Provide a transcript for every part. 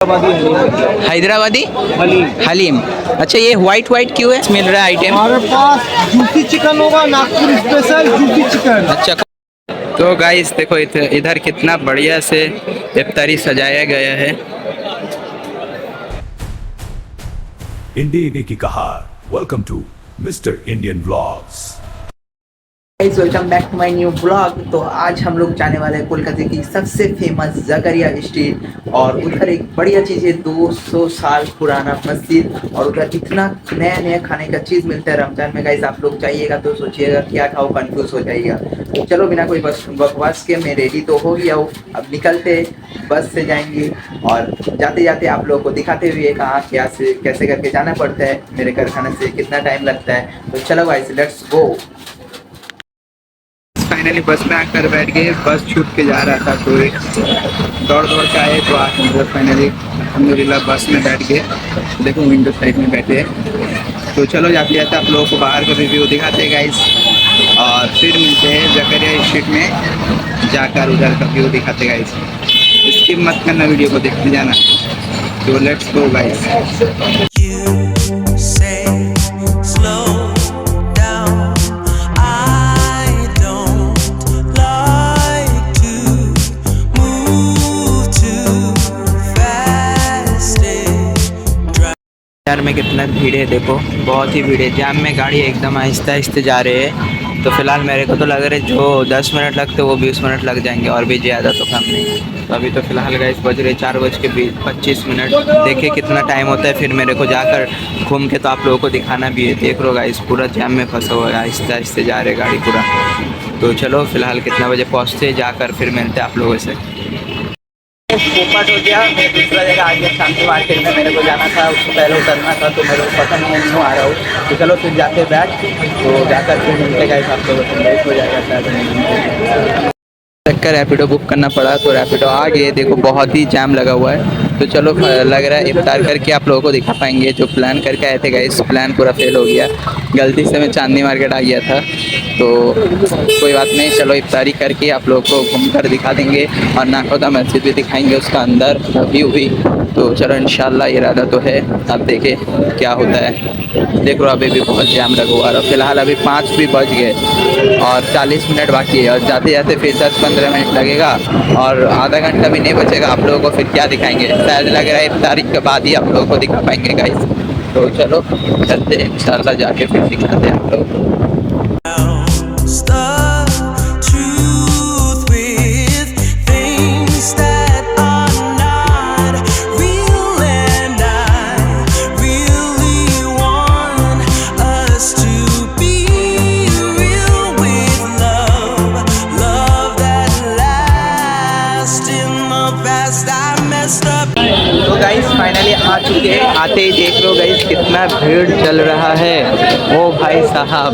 हैदराबादी हलीम। अच्छा, ये white white क्यों है? मिल रहा है आइटम। हमारे पास जूसी चिकन होगा, नागपुर स्पेशल जूसी चिकन। अच्छा, तो गाइस देखो इधर कितना बढ़िया से इफ्तारी सजाया गया है। इंडिया की कहार। Welcome to mister Indian vlogs. Guys welcome back to my new blog. तो आज हम लोग जाने वाले हैं कोलकाता की सबसे फेमस जकरिया स्ट्रीट, और उधर एक बढ़िया चीज़ है, 200 साल पुराना मस्जिद, और उधर इतना नया नया खाने का चीज़ मिलता है रमजान में। गाइस आप लोग जाइएगा तो सोचिएगा क्या खाओ, कंफ्यूज हो जाइएगा। तो चलो बिना कोई बकवास के मैं रेडी तो हो गया हूँ, अब निकलते बस से जाएंगे, और जाते जाते आप लोगों को दिखाते हुए कहाँ क्या से कैसे करके जाना पड़ता है, मेरे कारखाने से कितना टाइम लगता है। तो चलो गाइस लेट्स गो। फाइनली बस में आकर बैठ गए, बस छूट के जा रहा था तो दौड़ दौड़ के आए, तो आज हम लोग फाइनली अल्हम्दुलिल्लाह बस में बैठ गए। देखो विंडो साइड में बैठे हैं। तो चलो जाते जाते आप लोगों को बाहर का रिव्यू दिखाते हैं गाइस, और फिर मिलते हैं जकरिया स्ट्रीट में जाकर उधर का व्यू दिखाते गाइस। स्किप मत करना, वीडियो को देखते जाना। तो लेट्स गो गाइस। यार में कितना भीड़ है, देखो बहुत ही भीड़ है। जाम में गाड़ी एकदम आहिस्ते आहिस्ते जा रहे हैं। तो फिलहाल मेरे को तो लग रहा है जो 10 मिनट लगते वो 20 मिनट लग जाएंगे, और भी ज़्यादा तो कम नहीं। तो अभी तो फिलहाल गाइस बज रहे 4:25। देखिए कितना टाइम होता है, फिर मेरे को जाकर घूम के तो आप लोगों को दिखाना भी है। देख लो गाइस पूरा जाम में फंसा हुआ है, आहिस्ते आहिस्ते जा रहे गाड़ी पूरा। तो चलो फिलहाल कितना बजे पहुँचते जाकर फिर मिलते आप लोगों से। पोपट हो गया, मैं दूसरा जगह आ गया शांति मार्केट में, मेरे को जाना था, उसको पहले उतरना था, तो मेरे को पता नहीं क्यों आ रहा हूँ। तो चलो फिर जाते बैठ, तो जाकर फिर मिलते गए आप लोगों से, लेट हो जाएगा शायद। चक्कर रैपिडो बुक करना पड़ा, तो रैपिडो आ गए। देखो बहुत ही जाम लगा हुआ है। तो चलो लग रहा है इफ्तार करके आप लोगों को दिखा पाएंगे। जो प्लान करके आए थे गाइस, प्लान पूरा फेल हो गया। गलती से मैं चांदनी मार्केट आ गया था, तो कोई बात नहीं, चलो इफ्तारी करके आप लोगों को घूम कर दिखा देंगे, और नाकोदा मस्जिद भी दिखाएंगे, उसका अंदर व्यू भी। तो चलो इंशाल्लाह इरादा तो है, आप देखें क्या होता है। देख लो अभी भी बहुत जाम लगा हुआ है। फिलहाल अभी 5 भी बज गए और 40 मिनट बाकी है, और जाते जाते फिर 10-15 मिनट लगेगा, और आधा घंटा भी नहीं बचेगा। आप लोगों को फिर क्या दिखाएंगे, शायद लग रहा है इफ्तारी के बाद ही आप लोगों को दिखा पाएंगे गाइस। तो चलो चलते हैं, इंशाल्लाह जाके फिर दिखाते हैं आप लोगों को। तो गाइस फाइनली आ चुके हैं। आते ही देख लो गाइस कितना भीड़ चल रहा है। ओ भाई साहब,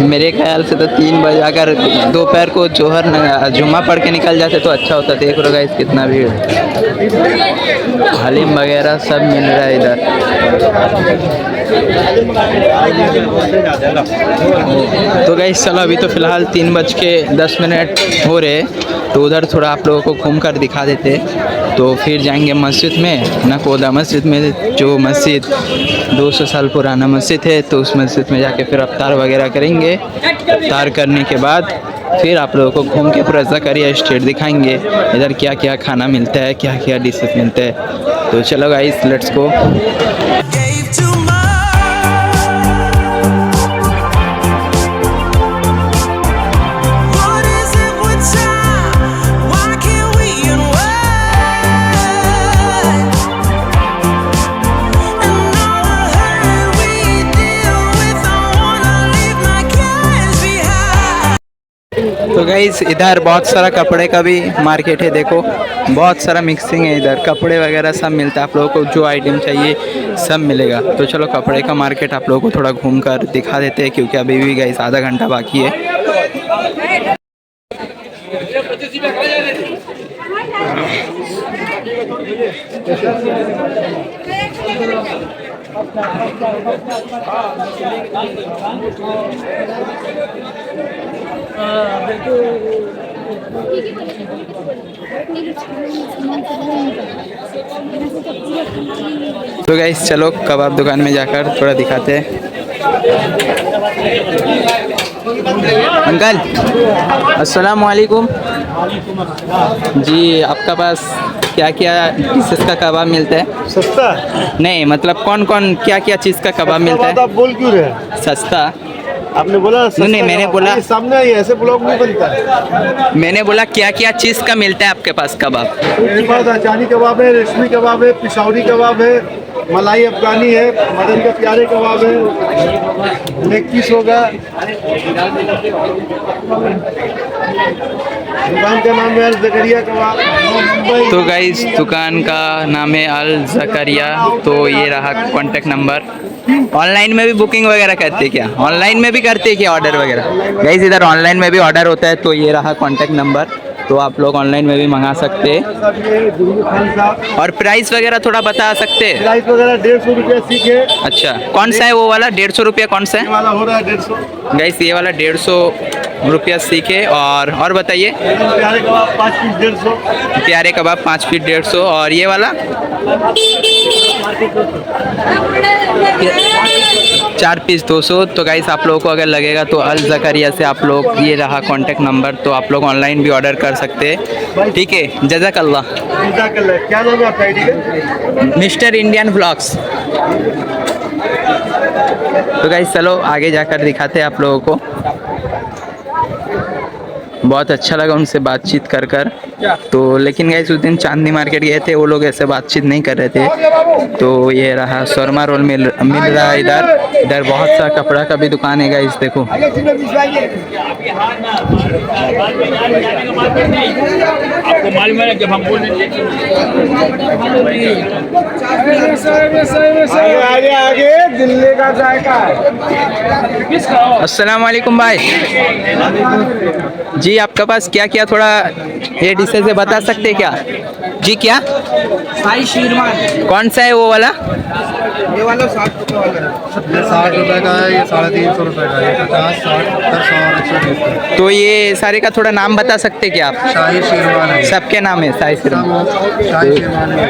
मेरे ख्याल से तो 3 बजे अगर दोपहर को जोहर जुम्मा पढ़ के निकल जाते तो अच्छा होता। देख लो गाइस कितना भीड़, हलीम वगैरह सब मिल रहा है इधर। तो गाइस चलो अभी तो फिलहाल 3:10 हो रहे, तो उधर थोड़ा आप लोगों को घूम कर दिखा देते। तो फिर जाएंगे मस्जिद में, नाकोदा मस्जिद में, जो मस्जिद 200 साल पुराना मस्जिद है। तो उस मस्जिद में जाके फिर अफ्तार वगैरह करेंगे। अफ्तार करने के बाद फिर आप लोगों को घूम के पूरा जकरिया स्ट्रीट दिखाएंगे, इधर क्या क्या खाना मिलता है, क्या क्या डिशेस मिलते हैं। तो चलो गाइस लेट्स गो। तो गाइस इधर बहुत सारा कपड़े का भी मार्केट है। देखो बहुत सारा मिक्सिंग है इधर, कपड़े वगैरह सब मिलता है। आप लोगों को जो आइटम चाहिए सब मिलेगा। तो चलो कपड़े का मार्केट आप लोगों को थोड़ा घूम कर दिखा देते हैं, क्योंकि अभी भी गाइस आधा घंटा बाकी है। तो गाइस चलो कबाब दुकान में जाकर थोड़ा दिखाते हैं। अंकल अस्सलाम वालेकुम जी, आपका पास क्या क्या चीज़ का कबाब मिलता है? सस्ता नहीं मतलब कौन कौन क्या क्या चीज़ का कबाब मिलता बात है? आप बोल क्यों रहे? सस्ता? आपने बोला सस्ता नहीं, मैंने कबाब। बोला- ये सामने आई ऐसे ब्लॉग नहीं बनता है। मैंने बोला क्या क्या चीज़ का मिलता है आपके पास कबाब? मेरे पास अचानी कबाब है, रेशमी कबाब है, पिशौरी कबाब है, मलाई अफगानी है, मटन का प्यारे कबाब है, लेग पीस होगा। दुकान का नाम है अल जकरिया कबाब, मुंबई। तो गाइस दुकान का नाम है अल जकरिया। तो ये रहा कॉन्टेक्ट नंबर। ऑनलाइन में भी बुकिंग वगैरह करते क्या? ऑनलाइन में भी करते क्या ऑर्डर वगैरह? गाइस इधर ऑनलाइन में भी ऑर्डर होता है। तो ये रहा कॉन्टेक्ट नंबर, तो आप लोग ऑनलाइन में भी मंगा सकते हैं। सब ये जुगनू खान साहब। और प्राइस वगैरह थोड़ा बता सकते हैं? प्राइस वगैरह 150 रुपया सीख है। अच्छा, कौन सा है वो वाला 150 रुपया? कौन सा ये है वाला हो रहा है 150। गाइस? ये वाला 150 रुपया सीखे। और बताइए। प्यारे कबाब 5 पीस 150। प्यारे कबाब 5 फीट 150। और ये वाला 4 पीस 200। तो गाइस आप लोगों को अगर लगेगा तो अल जकरिया से आप लोग, ये रहा कॉन्टेक्ट नंबर, तो आप लोग ऑनलाइन भी ऑर्डर कर सकते हैं। ठीक है, जज़ाकल्लाह। क्या नाम है आपका आईडी का? Mister Indian vlogs. तो गाइस चलो आगे जाकर दिखाते हैं आप लोगों को। बहुत अच्छा लगा उनसे बातचीत कर कर। तो लेकिन गाइस उस दिन चांदनी मार्केट गए थे, वो लोग ऐसे बातचीत नहीं कर रहे थे। तो ये रहा शोरमा रोल मिल रहा है इधर। इधर बहुत सा कपड़ा का भी दुकान है गाइस, देखो। आपको मालूम है जब हम आगे आगे दिल्ली का जायका अस्सलाम वालेकुम भाई जी, आपके पास क्या क्या थोड़ा ये डिशेज है बता सकते हैं क्या जी? क्या शाही शेरवान कौन सा है वो वाला? ये वाला 60 रुपये वाला है। ये 60 रुपए का है, ये 350 रुपए का है, ये 50, 60, 70, 100 और 120 तो ये सारे का थोड़ा नाम बता सकते हैं क्या आप? शाही शेरवान है। सबके नाम है शाही सिरमा। शाही शेरवान है।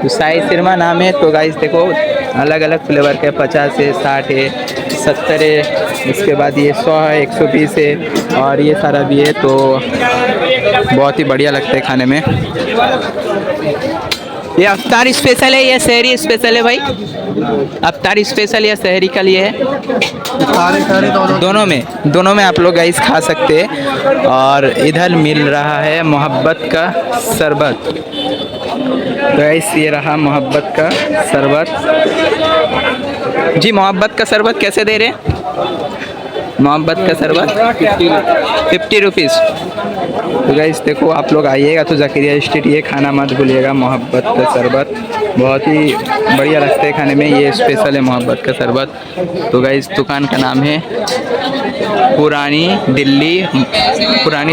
तो शाही सिरमा नाम है। तो गाइस देखो अलग अलग फ्लेवर के 50 है, 60 है, 70 है, उसके बाद ये 100 है, 120 है और ये सारा भी है। तो बहुत ही बढ़िया लगता है खाने में। ये अफ्तार स्पेशल है या शहरी स्पेशल है भाई? अफ्तार स्पेशल या शहरी का लिए है? सारे दोनों में आप लोग गाइस खा सकते हैं। और इधर मिल रहा है मोहब्बत का शरबत। तो गाइस ये रहा मोहब्बत का शरबत। जी मोहब्बत का शरबत कैसे दे रहे हैं? मोहब्बत का शरबत 50 रुपीज़। तो गाइस देखो आप लोग आइएगा तो जकरिया स्ट्रीट ये खाना मत भूलिएगा। मोहब्बत का शरबत बहुत ही बढ़िया लगता है खाने में, ये स्पेशल है मोहब्बत का शरबत। तो गाइस दुकान का नाम है पुरानी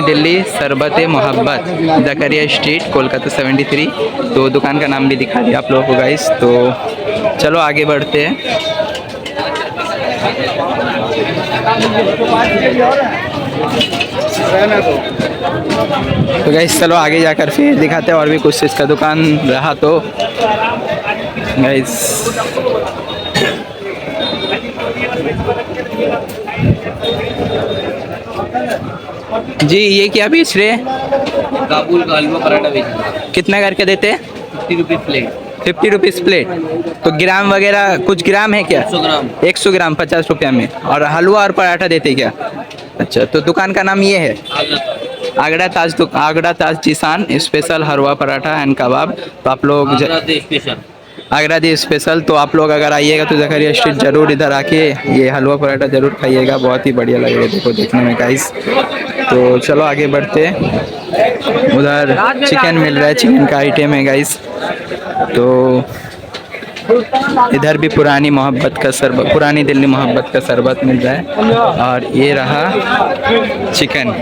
दिल्ली शरबत मोहब्बत, जकरिया स्ट्रीट, कोलकाता 73। तो दुकान का नाम भी दिखा दिया आप लोगों को गाइस। तो चलो आगे बढ़ते हैं। तो गाइस चलो आगे जाकर फिर दिखाते हैं और भी कुछ इसका दुकान रहा तो गाइस। जी ये क्या बेच रहे हैं? काबुल का हलवा पराठा बेचना कितना करके देते हैं? 50 रुपये प्लेट, 50 रुपीज़ प्लेट। तो ग्राम वगैरह कुछ ग्राम है क्या? 100 ग्राम 100 ग्राम 50 रुपया में। और हलवा और पराठा देते क्या? अच्छा, तो दुकान का नाम ये है आगरा ताज जिसान स्पेशल हलवा पराठा एंड कबाब। तो आप लोग स्पेशल आगरा दी स्पेशल। तो आप लोग अगर आइएगा तो जकरिया स्ट्रीट ज़रूर इधर आके ये हलवा पराठा ज़रूर खाइएगा, बहुत ही बढ़िया लगेगा देखो देखने में गाइस। तो चलो आगे बढ़ते हैं। उधर चिकन मिल रहा है, चिकन का आइटम है गाइस। तो इधर भी पुरानी दिल्ली मोहब्बत का शरबत मिल रहा है। और ये रहा चिकन।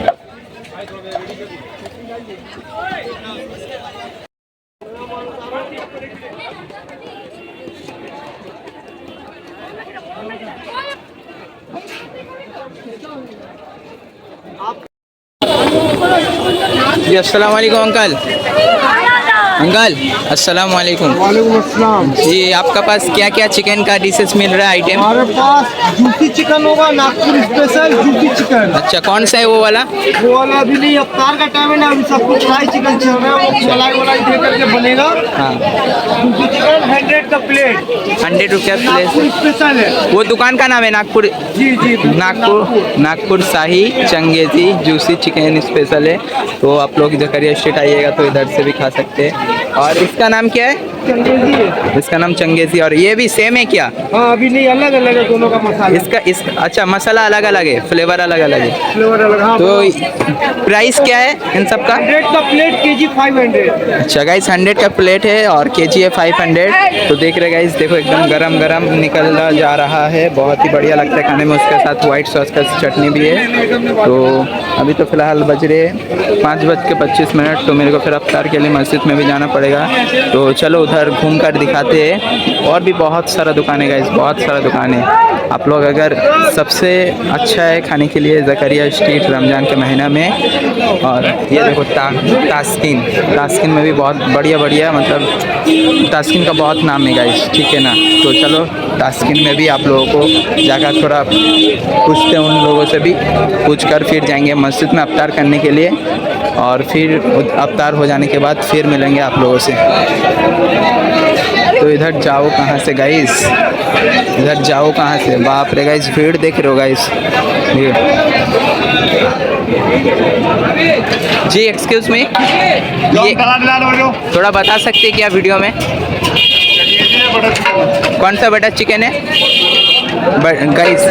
जी अस्सलाम वालेकुम अंकल। अंकल अस्सलाम वालेकुम। वालेकुम अस्सलाम। जी आपका पास क्या क्या चिकन का डिशेस मिल रहा है आइटम? हमारे पास जूसी चिकन होगा, नागपुर स्पेशल जूसी चिकन। अच्छा कौन सा है वो वाला? वो वाला अभी नहीं, अफ्तार का टाइम है ना, अभी सब कुछ फ्राई चिकन चल रहा है, वो मलाई वलाई दे करके बनेगा। हाँ जूसी चिकन 100 का प्लेट, 100 रुपया नागपुर प्लेट। स्पेशल है। वो दुकान का नाम है नागपुर? जी जी नागपुर शाही चंगेजी जूसी चिकन स्पेशल है। तो आप लोग जकरिया स्ट्रीट आइएगा तो इधर से भी खा सकते हैं। और इसका नाम क्या है? चंगेजी है। इसका नाम चंगेजी। और ये भी सेम है क्या? हाँ अभी नहीं, अलग अलग है दोनों का मसाला। अच्छा मसाला अलग अलग है, फ्लेवर अलग अलग है। फ्लेवर अलग। हाँ तो प्राइस क्या है इन सब का? 100 का प्लेट केजी 500। अच्छा गाइस 100 का प्लेट है और केजी है 500। तो देख रहे गाइस, देखो एकदम गरम गरम निकलना जा रहा है, बहुत ही बढ़िया लगता है खाने में। उसके साथ वाइट सॉस का चटनी भी है। तो अभी तो फिलहाल बज रहे 5:25। तो मेरे को फिर अफ्तार के लिए मस्जिद में भी जाना पड़ेगा। तो चलो उधर घूम कर दिखाते हैं। और भी बहुत सारा दुकान है गाइस, बहुत सारा दुकान है। आप लोग अगर सबसे अच्छा है खाने के लिए जकरिया स्ट्रीट रमज़ान के महीना में। और ये देखो तास्किन में भी बहुत बढ़िया मतलब तास्किन का बहुत नाम है गाइस, ठीक है ना। तो चलो तास्किन में भी आप लोगों को जाकर थोड़ा पूछते हैं, उन लोगों से भी पूछ कर फिर जाएंगे मस्जिद में अफ्तार करने के लिए। और फिर अफ्तार हो जाने के बाद फिर मिलेंगे आप लोगों से। तो इधर जाओ कहाँ से गाइस, इधर जाओ कहाँ से? बाप रे गाइस, भीड़ देख रहे हो गाइस, भीड़। जी एक्सक्यूज मी, ये थोड़ा बता सकते हैं क्या वीडियो में कौन सा बटर चिकन है? गाइस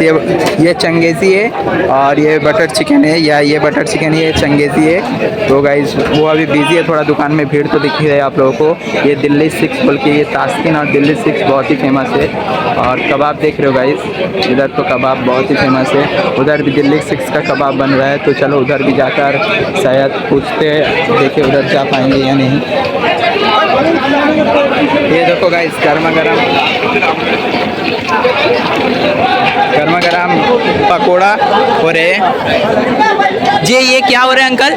ये चंगेज़ी है और ये बटर चिकन है, या ये बटर चिकन है, ये चंगेज़ी है। तो गाइस वो अभी बिजी है थोड़ा, दुकान में भीड़ तो दिख ही है आप लोगों को। ये दिल्ली 6 बोल के, ये तास्किन और दिल्ली 6 बहुत ही फेमस है। और कबाब देख रहे हो गाइस, इधर तो कबाब बहुत ही फेमस है। उधर भी दिल्ली 6 का कबाब बन रहा है। तो चलो उधर भी जाकर शायद पूछते देखिए उधर जा पाएंगे या नहीं। ये देखो गाइस गर्मा गरम पकोड़ा हो रहे हैं। जी ये क्या हो रहा है अंकल?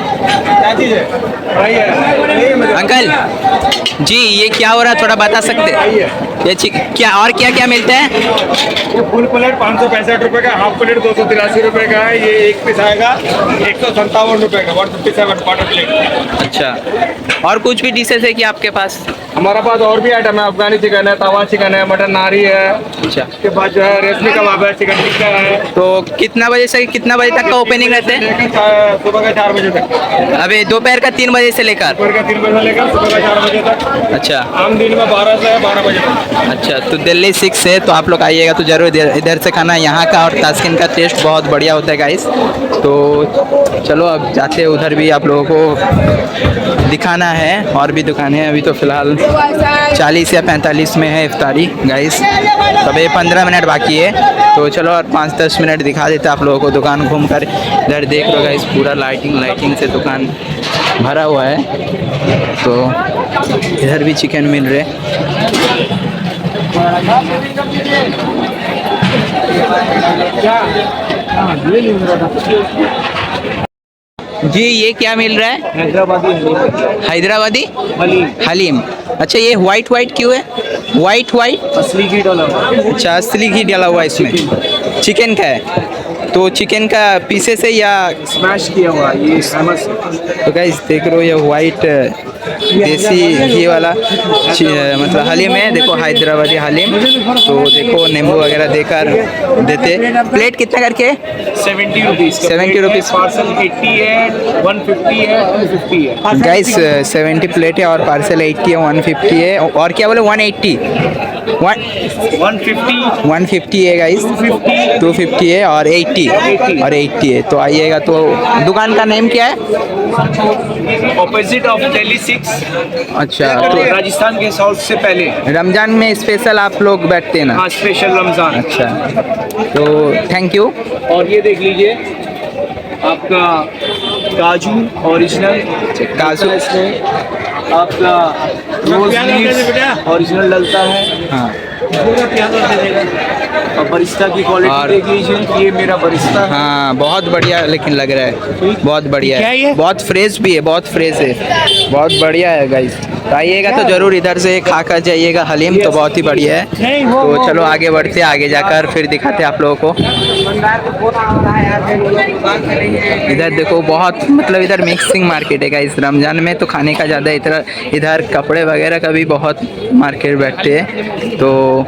अंकल जी ये क्या हो रहा है, थोड़ा बता सकते हैं? ये क्या और क्या क्या मिलता है? ये फुल प्लेट 565 रुपये का, हाफ प्लेट 283 रुपये का है। ये एक पीस आएगा 157 रुपये का, 157 क्वार्टर प्लेट। अच्छा और कुछ भी डिशेस है कि आपके पास? हमारा पास और भी आइटम है, अफगानी चिकन है, तवा चिकन है, मटन नारी है। अच्छा उसके बाद जो है रेशमी कबाब है, चिकन टिक्का है। तो कितना बजे से कितना बजे तक का ओपनिंग रहते हैं? सुबह का 4 बजे तक। अबे दोपहर का 3 बजे से लेकर? दोपहर का 3 बजे से लेकर सुबह का 4 बजे तक। अच्छा आम दिन में 12 से 12 बजे तक। अच्छा तो दिल्ली 6 से तो आप लोग आइएगा तो ज़रूर इधर से खाना। यहाँ का और तास्किन का टेस्ट बहुत बढ़िया होता है गाइस। तो चलो अब जाते हैं उधर भी, आप लोगों को दिखाना है। और भी दुकानें हैं, अभी तो फ़िलहाल 40 या 45 में है इफ्तारी गाइस, तब 15 मिनट बाकी है। तो चलो और 5-10 मिनट दिखा देते आप लोगों को दुकान घूम कर। इधर देख लो गाइस पूरा लाइटिंग से दुकान भरा हुआ है। तो इधर भी चिकन मिल रहे। जी ये क्या मिल रहा है? हैदराबादी हलीम। अच्छा ये वाइट क्यों है? वाइट असली घी डाला हुआ। अच्छा असली घी डाला हुआ इसमें, चिकन का है। तो चिकन का पीसेस है या स्मैश किया हुआ, ये फेमस। तो गाइस देख रहे हो ये वाइट देसी घी वाला मतलब हलीम है। देखो हैदराबादी हलीम। तो देखो नींबू वगैरह देकर देते। प्लेट कितना करके? 70 रुपीज़। 70 रुपीज़। पार्सल 80 है, 150 है, 250 है। गाइस 70 प्लेट है और पार्सल 80 है, 150 है। और क्या बोले 180 150 है गाइस, 250 है और 80 है। तो आइएगा। तो दुकान का नेम क्या है? Opposite of Delhi 6। अच्छा तो राजस्थान के साउथ से पहले रमजान में स्पेशल आप लोग बैठते हैं ना? हाँ स्पेशल रमजान। अच्छा तो थैंक यू। और ये देख लीजिए आपका काजू ओरिजिनल, काजू इसमें आपका रोज लीव्स ओरिजिनल डलता है। हाँ और बरिस्ता की क्वालिटी और- देखिए, ये मेरा बरिस्ता है। हाँ बहुत बढ़िया लेकिन लग रहा है, बहुत बढ़िया क्या है, ये? बहुत फ्रेश भी है, बहुत फ्रेश है, बहुत बढ़िया है गाइस। तो आइएगा तो जरूर इधर से खा कर जाइएगा हलीम, तो बहुत ही बढ़िया है। तो चलो आगे बढ़ते हैं, आगे जाकर फिर दिखाते हैं आप लोगों को। इधर देखो बहुत मतलब इधर मिक्सिंग मार्केट है गाइस, रमजान में तो खाने का ज़्यादा इधर इधर कपड़े वगैरह का भी बहुत मार्केट बैठते हैं। तो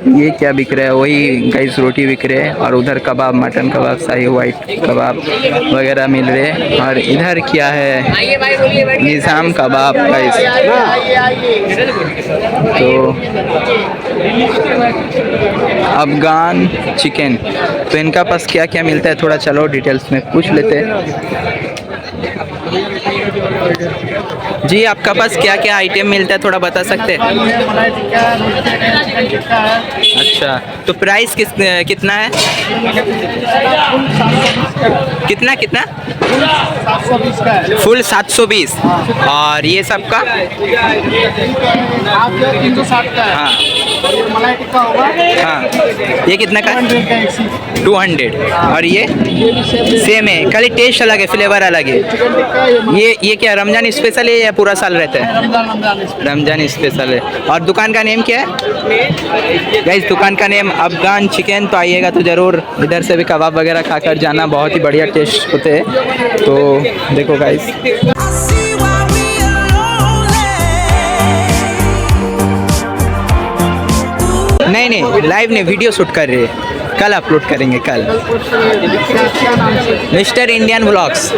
ये क्या बिक रहा है, वही गाइस रोटी बिक रहे हैं, और उधर कबाब, मटन कबाब, शाही वाइट कबाब वगैरह मिल रहे हैं। और इधर क्या है, निज़ाम कबाब गाइस। तो अफगान चिकन, तो इनका पास क्या क्या मिलता है थोड़ा चलो डिटेल्स में पूछ लेते हैं। जी आपका पास क्या क्या आइटम मिलता है थोड़ा बता सकते हैं? मलाई टिक्का है, रोटी है, टिक्का है। अच्छा तो प्राइस कितना है? कितना कितना? 720 का है। फुल 720। और ये सब का? आप जो 360 का है। हाँ और ये मलाई टिक्का होगा हाँ, ये कितना का? 100 का एक सीट। 200। और ये ये भी सेम है, खाली टेस्ट अलग है, फ्लेवर अलग है। चिकन टिक्का, ये क्या रमजान स्पेशल है या पूरा साल रहता है? रमजान इसमें। रमजान स्पेशल है। और दुकान का नेम क्या है गाइस? दुकान का नेम अफगान चिकन। तो आइएगा तो ज़रूर इधर से भी कबाब वगैरह खाकर जाना, बहुत ही बढ़िया टेस्ट होते हैं। तो देखो गाइस, नहीं नहीं लाइव नहीं, वीडियो शूट कर रहे हैं, कल अपलोड करेंगे कल। Mister Indian vlogs.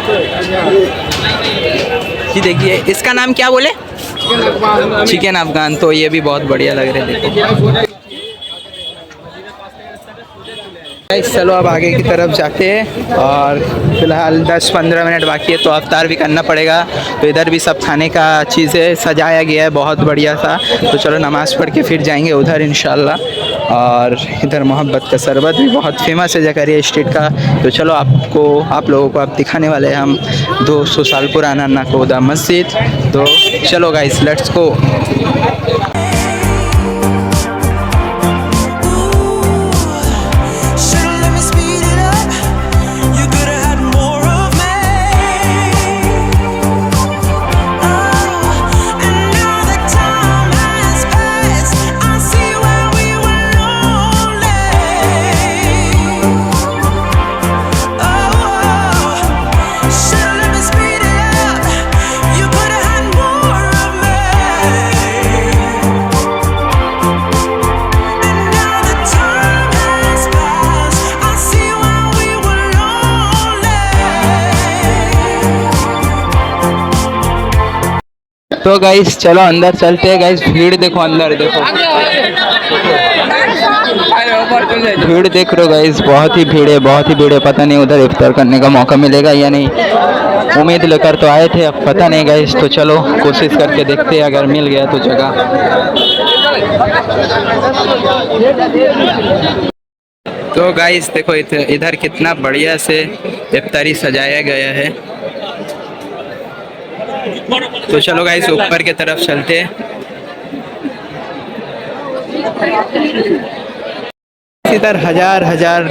जी देखिए इसका नाम क्या बोले? चिकन अफगान। तो ये भी बहुत बढ़िया लग रहे हैं, देखो। गाइस चलो अब आगे की तरफ जाते हैं, और फिलहाल 10-15 मिनट बाकी है, तो अफ्तार भी करना पड़ेगा। तो इधर भी सब खाने का चीज़ें सजाया गया है बहुत बढ़िया सा। तो चलो नमाज़ पढ़ के फिर जाएंगे उधर इंशाल्लाह। और इधर मोहब्बत का शरबत भी बहुत फेमस है जकरिया स्ट्रीट का। तो चलो आप लोगों को आप दिखाने वाले हैं हम 200 साल पुराना नकोदा मस्जिद। तो चलो गाइस लेट्स गो। तो गाइस चलो अंदर चलते हैं गाइस। भीड़ देखो, अंदर देखो, भीड़ देख रहे हो गाइस, बहुत ही भीड़ है, बहुत ही भीड़ है। पता नहीं उधर इफ्तार करने का मौका मिलेगा या नहीं, उम्मीद लेकर तो आए थे, अब पता नहीं गाइस। तो चलो कोशिश करके देखते हैं, अगर मिल गया तो जगह। तो गाइस देखो इधर कितना बढ़िया से इफ्तारी सजाया गया है। तो चलो गाइस ऊपर की तरफ चलते हैं। इधर हजार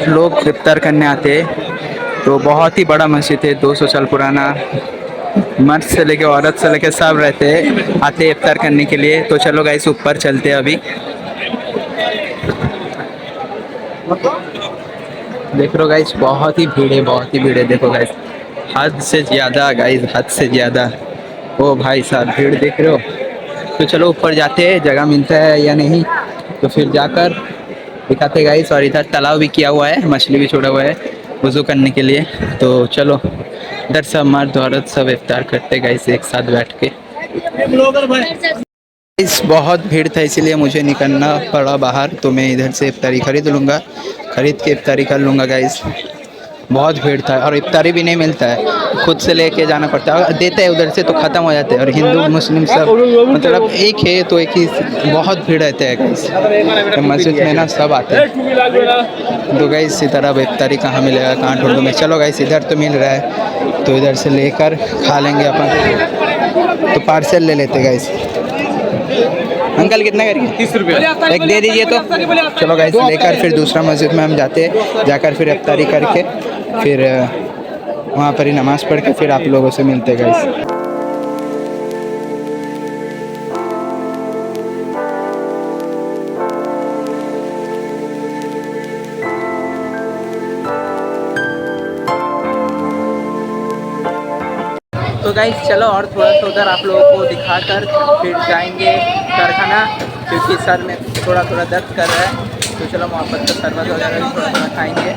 लोग इफ्तार करने आते हैं। तो बहुत ही बड़ा मस्जिद है, 200 साल पुराना। मर्द से लेके औरत से लेके सब रहते हैं, आते हैं इफ्तार करने के लिए। तो चलो गाइस ऊपर चलते हैं अभी। देख रहे हो गाइस बहुत ही भीड़ है, बहुत ही भीड़ है। देखो गाइस हद से ज़्यादा गाइस, हद से ज़्यादा। ओ भाई साहब भीड़ देख रहे हो। तो चलो ऊपर जाते हैं, जगह मिलता है या नहीं तो फिर जाकर दिखाते गाइस। और इधर तालाब भी किया हुआ है, मछली भी छोड़ा हुआ है वज़ू करने के लिए। तो चलो इधर सब मर्द औरत सब इफ्तार करते गाइस एक साथ बैठ के। इस बहुत भीड़ था इसीलिए मुझे निकलना पड़ा बाहर। तो मैं इधर से इफ्तारी खरीद लूँगा, खरीद के इफ्तारी कर लूँगा गाइस। बहुत भीड़ था और इफ्तारी भी नहीं मिलता है, खुद से लेके जाना पड़ता है। अगर देते हैं उधर से तो ख़त्म हो जाते हैं। और हिंदू मुस्लिम सब मतलब एक है, तो एक ही बहुत भीड़ रहते हैं गाइस। तो मस्जिद में ना सब आते हैं। तो गाइस इसी तरह इफ्तारी कहाँ मिलेगा, कहाँ ढूंढूँ मैं। चलो गाइस इधर तो मिल रहा है, तो इधर से लेकर खा लेंगे अपन। तो पार्सल ले लेते गाइस। अंकल कितना करके? 30 रुपये। एक दे दीजिए तो। चलो गाइस लेकर फिर दूसरा मस्जिद में हम जाते हैं, जाकर फिर इफ्तारी करके फिर वहाँ पर ही नमाज़ पढ़ के फिर आप लोगों से मिलते हैं गाइस। तो गाइस चलो और थोड़ा सा उधर आप लोगों को दिखाकर फिर जाएंगे कारखाना, क्योंकि सर में थोड़ा थोड़ा दर्द कर रहा है। तो चलो मोहब्बत का शरबत वगैरह भी थोड़ा थोड़ा खाएंगे।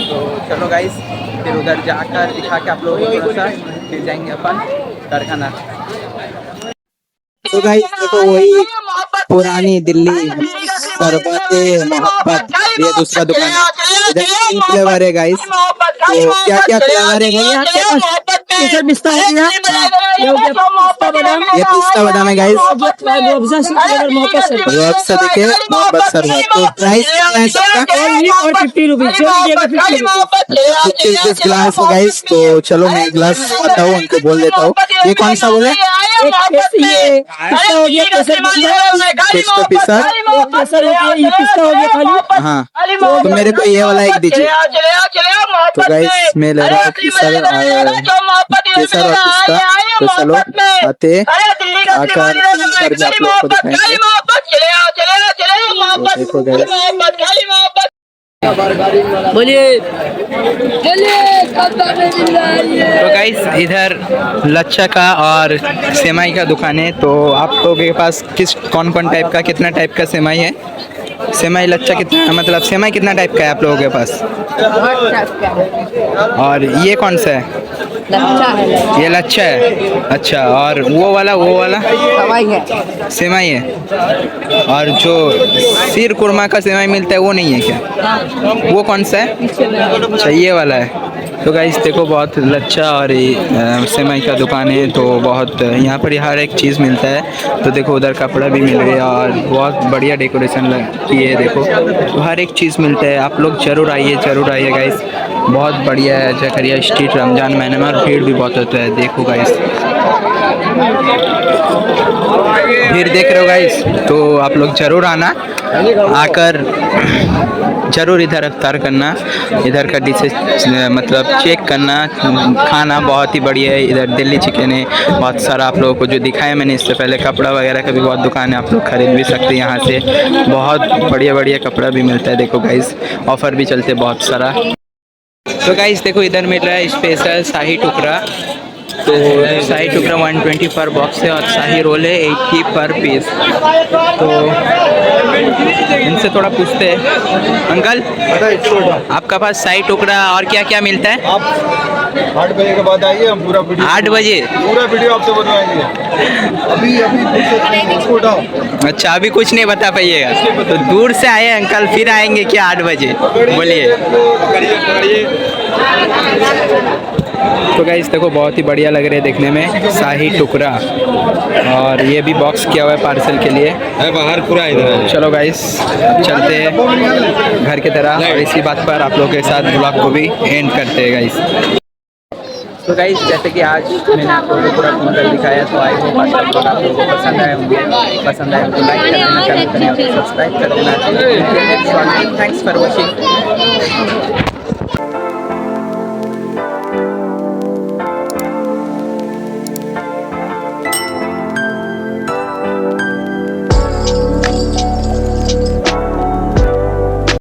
तो चलो गाइस फिर उधर जाकर दिखा के आप लोगों को थोड़ा सा फिर जाएंगे अपन कारखाना। तो गाइस देखो वही पुरानी दिल्ली शरबत मोहब्बत, ये दूसरा दुकान है। इधर 3 फ्लेवर है गाइस। तो क्या क्या फ्लेवर है भैया आपके पास? केसर पिस्ता है यहाँ, ये हो गया पिस्ता बादाम, ये पिस्ता बादाम है गाइस। रुअफ़ज़ा फ्लेवर मोहब्बत शरबत, रुअफ़ज़ा देखिए मोहब्बत शरबत। तो प्राइस कितना है सबका? और 50 रुपीज़, जो लीजिएगा 50 रुपीज़। 50 रुपीज़ ग्लास है गाइस। तो चलो मैं ग्लास आता हूँ, उनको बोल देता हूँ। ये कौन सा बोले? ये पिस्ता हो गया, केसर पिस्ता, पिस्ता केसर हो गया, ये पिस्ता हो गया खाली। हाँ, तो मेरे को ये वाला एक दीजिए। तो गाइस मैं ले रहा हूँ केसर और पिस्ता। तो चलो आते आकर आप लोग को दिखाएंगे। तो देखो गाइस बोलिए तो गाइस इधर लच्छा का और सेमाई का दुकान है। तो आप लोगों के पास कौन कौन टाइप का, कितना टाइप का सेमाई है? सेमाई लच्छा कितना, मतलब सेमाई कितना टाइप का है आप लोगों के पास? और ये कौन सा है? लच्छा है। ये लच्छा है। अच्छा, और वो वाला सेमाई है। सेमाई है। और जो सिर कुरमा का सेमाई मिलता है वो नहीं है क्या? वो कौन सा है? अच्छा ये वाला है। तो गाइस देखो बहुत लच्छा और सेमाई का दुकान है। तो बहुत यहाँ पर हर एक चीज़ मिलता है। तो देखो उधर कपड़ा भी मिल रहा है और बहुत बढ़िया डेकोरेशन की है। देखो तो हर एक चीज़ मिलता है। आप लोग ज़रूर आइए गाइस, बहुत बढ़िया है जकरिया स्ट्रीट। रमज़ान महीने में और भीड़ भी बहुत होता है। देखो गाइस भीड़ देख रहे हो गाइस, तो आप लोग ज़रूर आना, आकर ज़रूर इधर इफ्तार करना, इधर का डिशेज मतलब चेक करना। खाना बहुत ही बढ़िया है। इधर दिल्ली चिकन है बहुत सारा, आप लोगों को जो दिखाया मैंने इससे पहले। कपड़ा वगैरह का भी बहुत दुकान है, आप लोग खरीद भी सकते हैं यहाँ से। बहुत बढ़िया कपड़ा भी मिलता है। देखो गाइस ऑफ़र भी चलते बहुत सारा। तो गाइस देखो इधर मिल रहा है स्पेशल शाही टुकड़ा। तो शाही टुकड़ा 120 पर बॉक्स है और शाही रोल है 80 पर पीस। तो इनसे थोड़ा पूछते हैं, अंकल आपका पास शाही टुकड़ा और क्या क्या मिलता है? आप 8 बजे के बाद आइए, हम पूरा वीडियो 8 बजे पूरा वीडियो आपसे बनवाएंगे। अभी इसको उठाओ। अच्छा अभी कुछ नहीं बता पाइएगा। तो दूर से आए अंकल, फिर आएंगे क्या 8 बजे? बोलिए। तो गाइस देखो बहुत ही बढ़िया लग रहे हैं देखने में शाही टुकड़ा, और ये भी बॉक्स किया हुआ है पार्सल के लिए। बाहर पूरा इधर। चलो गाइस चलते हैं घर की तरह, और इसी बात पर आप लोगों के साथ ब्लॉग को भी एंड करते हैं गाइस। तो गाइस जैसे कि आज मैंने आप लोगों को पूरा घूमकर दिखाया, तो आई होप आज का आप लोगों को पसंद आए होंगे। पसंद आए तो लाइक कर देना, चैनल को सब्सक्राइब कर देना। Thanks for watching.